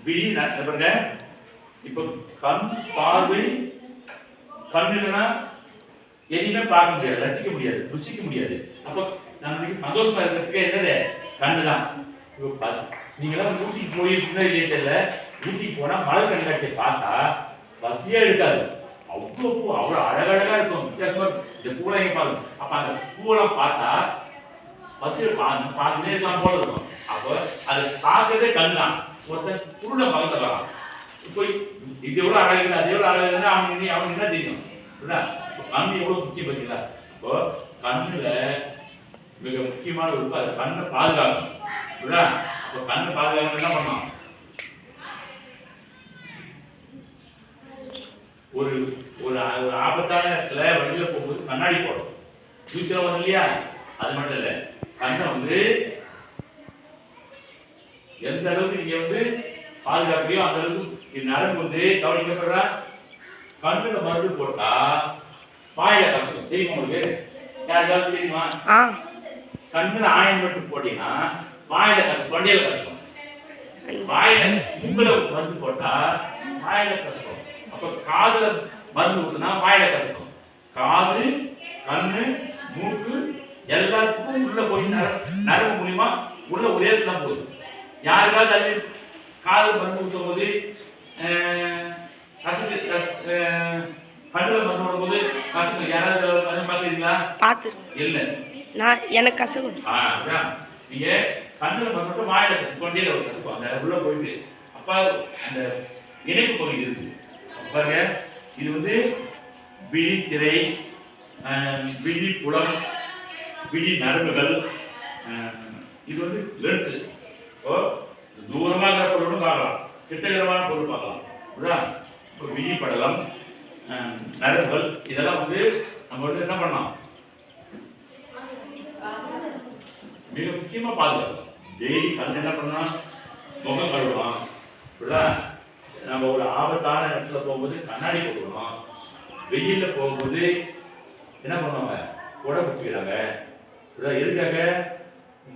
விழி பாருங்க. இப்போ கண் பார்வை கண் இல்லைன்னா எதையுமே பார்க்க முடியாது, ரசிக்க முடியாது, ருசிக்க முடியாது. அப்போ நம்ம சந்தோஷமா இருக்கிறதுக்கு என்னது? கண்ணு தான். இப்போ பஸ் நீங்களாம் ஊட்டிக்கு போயிருக்கீங்களா இல்லையே தெரியல. ஊட்டிக்கு போனா மலர் கண்காட்சியை பார்த்தா பசியே எடுக்காது. அவ்வளோ பூ அவ்வளோ அழகழகா இருக்கும். வித்தியாசமா இந்த பூலாம் பார்க்கும். அப்ப அந்த பூவெல்லாம் பார்த்தா பசி பார்த்துட்டே இருக்கலாம் போல இருக்கும். அப்போ அதை பார்க்கறதே கண் தான். ஒருத்தன் குருட பக்கத்துல வரான். இப்போ இது எவ்வளவு அழகு, அது எவ்வளவு அழகுன்னா அவனுக்கு என்ன தெரியும்? கண் எவ்வளவு முக்கியம் பார்த்தீங்களா? இப்போ கண்ணுல மிக முக்கியமான ஒரு அது கண்ணை பாதுகாக்கணும். அப்போ கண்ணை பாதுகாக்கணும் என்ன பண்ணணும்? ஒரு ஒரு ஆபத்தான இடத்துல வண்டியில போகும்போது கண்ணாடி போடும். வீட்டில் வரும் இல்லையா? அது மட்டும் இல்லை, கண்ணை வந்து எந்த அளவுக்கு நீங்க பாதுகாப்பையோ அந்த அளவுக்கு நரம்பு கவனிக்கப்படுற. கண்ணுல மருந்து போட்டா வாயில கசக்கும். தெரியுமா உங்களுக்கு? யாருக்காவது தெரியுமா? கண்ணுல ஆயம் மட்டும் போட்டீங்கன்னா வாயில கசக்கும், தொண்டையில கசக்கும். வாயில மூக்குல மருந்து போட்டா வாயில கசக்கும். அப்ப காதுல மருந்து ஊத்துனா வாயில கசக்கும். காது, கண்ணு, மூக்கு எல்லாத்துக்கும் உள்ள போய் நரம்பு மூலியமா உள்ள ஒரே தான் போகுது. யாருக்காவது அது காதல் மருந்து ஊற்றும் போது கசக்கு, கண்ணில் மருந்து ஊடும் போது கசக்கு. யாராவது பார்த்துருக்கீங்களா? இல்லை, நான் எனக்கு கசக்கும். நீங்க கண்ணில் மருந்து மட்டும் வாயில தொண்டையில ஒரு கசக்கும். அந்த உள்ள போயிட்டு அப்ப அந்த இணைப்பு பகுதி இருக்கு பாருங்க. இது விழித்திரை, விழி புலம், விழி நரம்புகள். இது லென்ஸ். தூரமாக பொருளும் பார்க்கலாம், கிட்டகரமான பொருள் பார்க்கலாம். இப்போ விழி படலம், நரம்புகள் இதெல்லாம் நம்ம என்ன பண்ணலாம்? மிக முக்கியமா பாதுகாக்கலாம். டெய்லி கண் என்ன பண்ணலாம்? முகம் கழுவலாம். நம்ம ஒரு ஆபத்தான இடத்துல போகும்போது கண்ணாடி போடுவோம். வெயில்ல போகும்போது என்ன பண்ணுவாங்க? உடை குத்திக்கிறாங்க. எதுக்காக?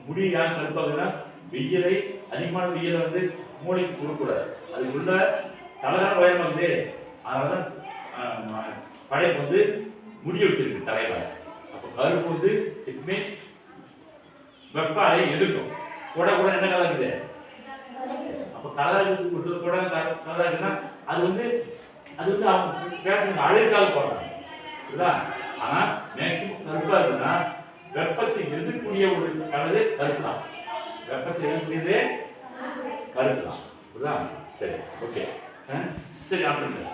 முடி ஏன் கருப்பாகுதுன்னா வெயிலை, அதிகமான வெயிலை மூளைக்கு கொடுக்கூடாது. அதுக்குள்ள தலைதான் உயரமாகுது. அதனாலதான் படைப்பு முடி வச்சிருக்கு தலையில. அப்ப கருப்பு எப்பவுமே வெப்ப அலை எதிர்க்கும். கொடை கூட என்ன கலர் இருக்குது? அப்ப கலர் கூட கலர் இருக்குன்னா அது அவங்க பேசுறது அழுக்காக போடுறாங்க. ஆனா மேக்சிமம் கருப்பா இருக்குன்னா வெப்பத்தை எதிர்க்கூடிய ஒரு கலரு கருப்பு தான். வெப்பத்தை எதிர்க்கூடியதே கருப்பு தான். சரி, ஓகே, சரி.